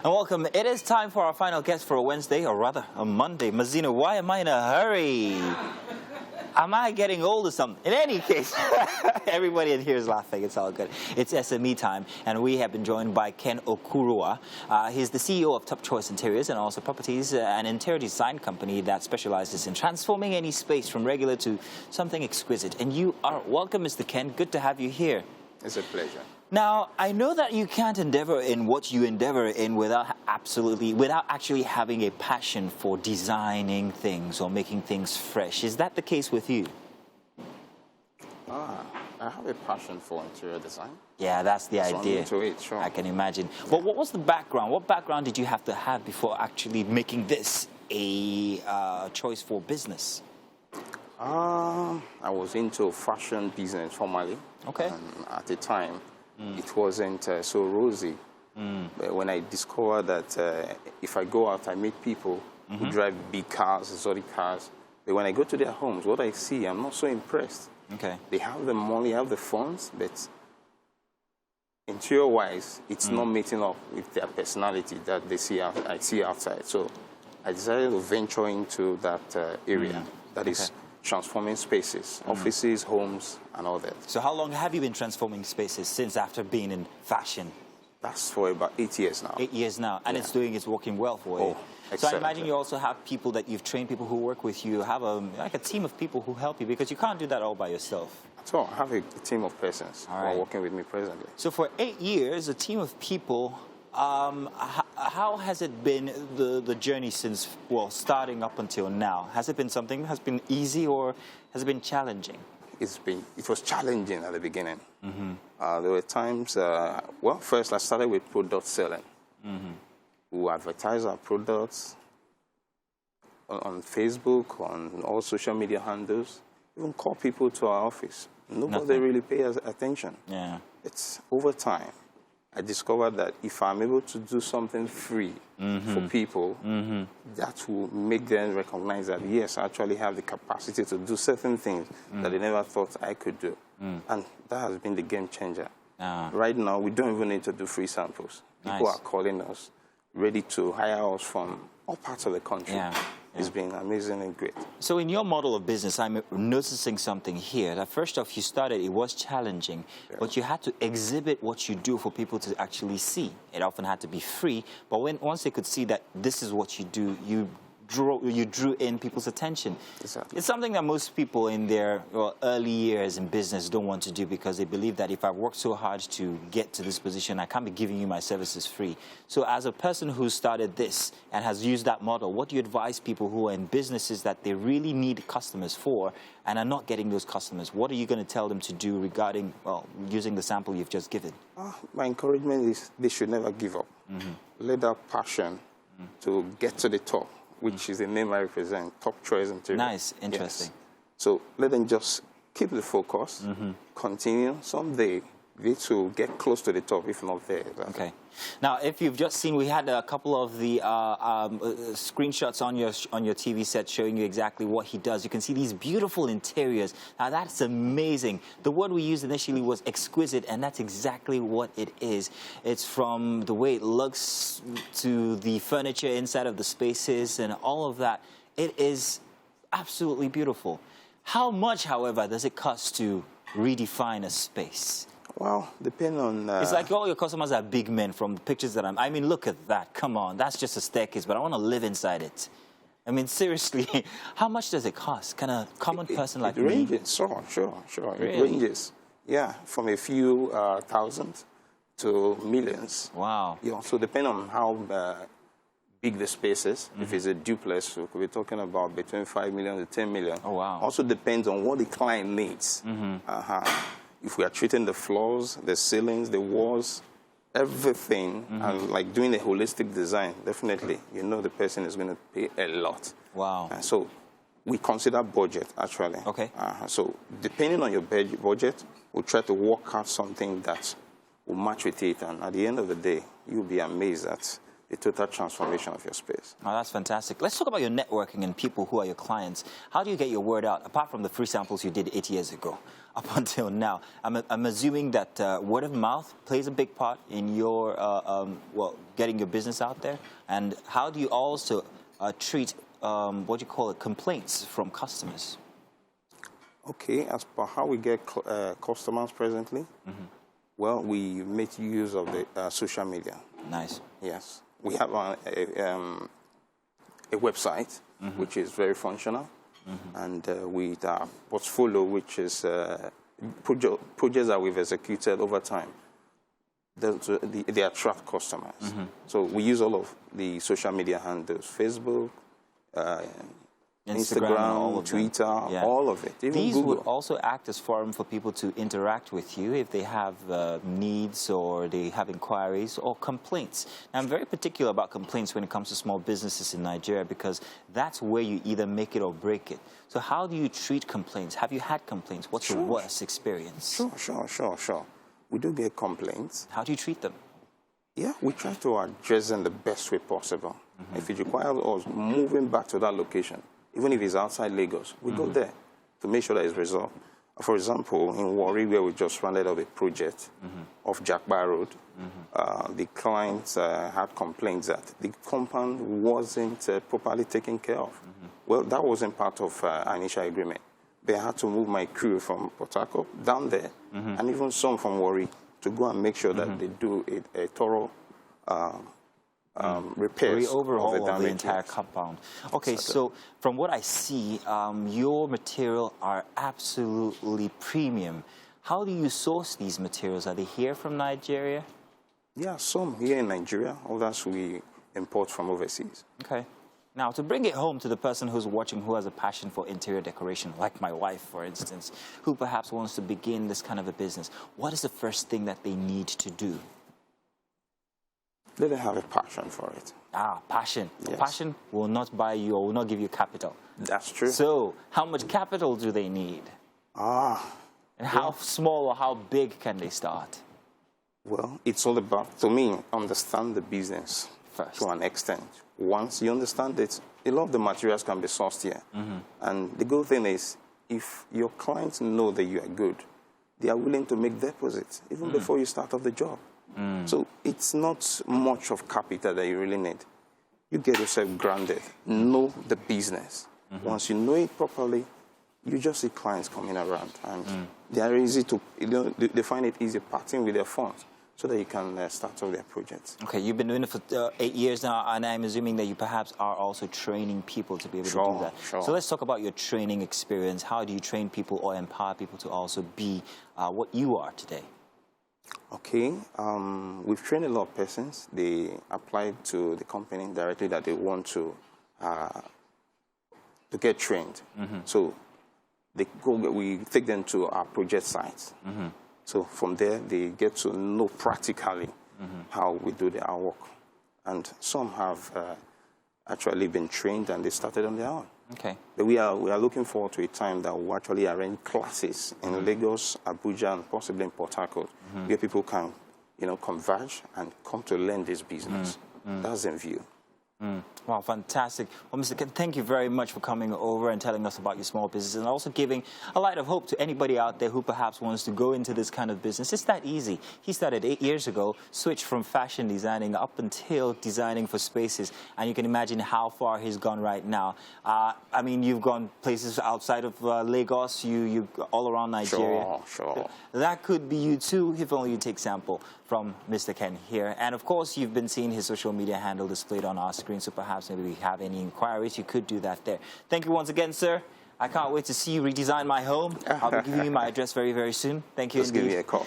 And welcome. It is time for our final guest for a Wednesday, or rather a Monday. Mazino, why am I in a hurry? Am I getting old or something? In any case, everybody in here is laughing. It's all good. It's SME time, and we have been joined by Ken Okurua. He's the CEO of TopChoice Interiors and also Properties, an interior design company that specializes in transforming any space from regular to something exquisite. And you are welcome, Mr. Ken. Good to have you here. It's a pleasure. Now, I know that you can't endeavor in what you endeavor in without actually having a passion for designing things or making things fresh. Is that the case with you? I have a passion for interior design. Yeah, that's the idea. Into it, sure. I can imagine. But what was the background? What background did you have to have before actually making this a choice for business? I was into fashion business formerly. Okay. And at the time, it wasn't so rosy. But when I discovered that if I go out, I meet people who drive big cars, exotic cars. But when I go to their homes, what I see, I'm not so impressed. Okay. They have the money, have the funds, but interior-wise, it's not meeting up with their personality that they see. I see outside. So I decided to venture into that area that is transforming spaces, offices, homes, and all that. So how long have you been transforming spaces since after being in fashion? That's for about 8 years now. 8 years now, and it's working well for you. So I imagine you also have people that you've trained, people who work with you, have like a team of people who help you, because you can't do that all by yourself. So I have a team of persons who are working with me presently. So for 8 years, a team of people, how has it been the journey since, well, starting up until now? Has it been something that has been easy, or has it been challenging? It was challenging at the beginning. There were times, well, first I started with product selling. We advertise our products on Facebook, on all social media handles, even call people to our office. Nobody really pays attention. Yeah. It's over time. I discovered that if I'm able to do something free for people, that will make them recognize that, yes, I actually have the capacity to do certain things that they never thought I could do. And that has been the game changer. Right now, we don't even need to do free samples. People are calling us, ready to hire us from all parts of the country. It's been amazing and great. So in your model of business, I'm noticing something here. That first off, you started, it was challenging, but you had to exhibit what you do for people to actually see. It often had to be free, but once they could see that this is what you do, you drew in people's attention. Exactly. It's something that most people in their early years in business don't want to do, because they believe that if I've worked so hard to get to this position, I can't be giving you my services free. So as a person who started this and has used that model, what do you advise people who are in businesses that they really need customers for and are not getting those customers? What are you going to tell them to do regarding, well, using the sample you've just given? My encouragement is they should never give up. Let that passion to get to the top, which is the name I represent, TopChoice Interiors. Nice, interesting. Yes. So let them just keep the focus, continue. Someday they will get close to the top, if not there. Okay. Now, if you've just seen, we had a couple of the screenshots on your TV set showing you exactly what he does. You can see these beautiful interiors. Now, that's amazing. The word we used initially was exquisite, and that's exactly what it is. It's from the way it looks to the furniture inside of the spaces and all of that. It is absolutely beautiful. How much, however, does it cost to redefine a space? Well, depending on... It's like all your customers are big men from the pictures that I mean, look at that. Come on. That's just a staircase, but I want to live inside it. I mean, seriously, how much does it cost? Can a common person like me... It ranges. Sure. Really? It ranges. Yeah, from a few thousand to millions. Wow. Yeah, so depending on how big the space is. If it's a duplex, we could be talking about between 5 million to 10 million. Oh, wow. Also depends on what the client needs. If we are treating the floors, the ceilings, the walls, everything, and like doing a holistic design, definitely, you know the person is going to pay a lot. Wow. So we consider budget, actually. Okay. So depending on your budget, we'll try to work out something that will match with it. And at the end of the day, you'll be amazed at a total transformation of your space. Oh, that's fantastic. Let's talk about your networking and people who are your clients. How do you get your word out, apart from the free samples you did 8 years ago, up until now? I'm assuming that word of mouth plays a big part in your, getting your business out there. And how do you also treat, complaints from customers? Okay, as per how we get customers presently, well, we make use of the social media. Nice. Yes. We have a website, which is very functional, and with our portfolio, which is projects that we've executed over time, they attract customers. So we use all of the social media handles, Facebook, Instagram, all of Twitter, all of it. Even These Google. would also act as forum for people to interact with you if they have needs or they have inquiries or complaints. Now, I'm very particular about complaints when it comes to small businesses in Nigeria because that's where you either make it or break it. So how do you treat complaints? Have you had complaints? What's your worst experience? Sure. We do get complaints. How do you treat them? Yeah, we try to address them the best way possible. If it requires us moving back to that location, even if it's outside Lagos, we go there to make sure that it's resolved. For example, in Warri, where we just rounded up a project off Jakba Road, the clients had complaints that the compound wasn't properly taken care of. Well, that wasn't part of our initial agreement. They had to move my crew from Port Harcourt down there, and even some from Warri, to go and make sure that they do a thorough repairs overhaul of the entire compound. Okay, so from what I see, your material are absolutely premium. How do you source these materials? Are they here from Nigeria? Yeah, some here in Nigeria, others we import from overseas. Okay. Now, to bring it home to the person who's watching who has a passion for interior decoration, like my wife, for instance, who perhaps wants to begin this kind of a business, what is the first thing that they need to do? They have a passion for it. Passion. Yes. Passion will not buy you or will not give you capital. That's true. So, how much capital do they need? And how small or how big can they start? Well, it's all about, to me, understand the business first to an extent. Once you understand it, a lot of the materials can be sourced here. And the good thing is, if your clients know that you are good, they are willing to make deposits even before you start off the job. So it's not much of capital that you really need. You get yourself grounded, know the business. Once you know it properly, you just see clients coming around, and they are easy to, they find it easy parting with their funds so that you can start off their projects. Okay, you've been doing it for 8 years now, and I'm assuming that you perhaps are also training people to be able to do that. So let's talk about your training experience. How do you train people or empower people to also be what you are today? Okay, we've trained a lot of persons. They applied to the company directly that they want to get trained. So we take them to our project sites. So from there, they get to know practically how we do our work. And some have actually been trained and they started on their own. Okay. But we are looking forward to a time that we'll actually arrange classes in Lagos, Abuja, and possibly in Port Harcourt, where people can, converge and come to learn this business. That's in view. Wow, fantastic. Well, Mr. Ken, thank you very much for coming over and telling us about your small business and also giving a light of hope to anybody out there who perhaps wants to go into this kind of business. It's that easy. He started 8 years ago, switched from fashion designing up until designing for spaces, and you can imagine how far he's gone right now. I mean, you've gone places outside of Lagos, you all around Nigeria. Sure. That could be you too, if only you take sample from Mr. Ken here. And of course, you've been seeing his social media handle displayed on our screen, so perhaps maybe we have any inquiries, you could do that there. Thank you once again, sir. I can't wait to see you redesign my home. I'll be giving you my address very, very soon. Thank you. Just give me a call.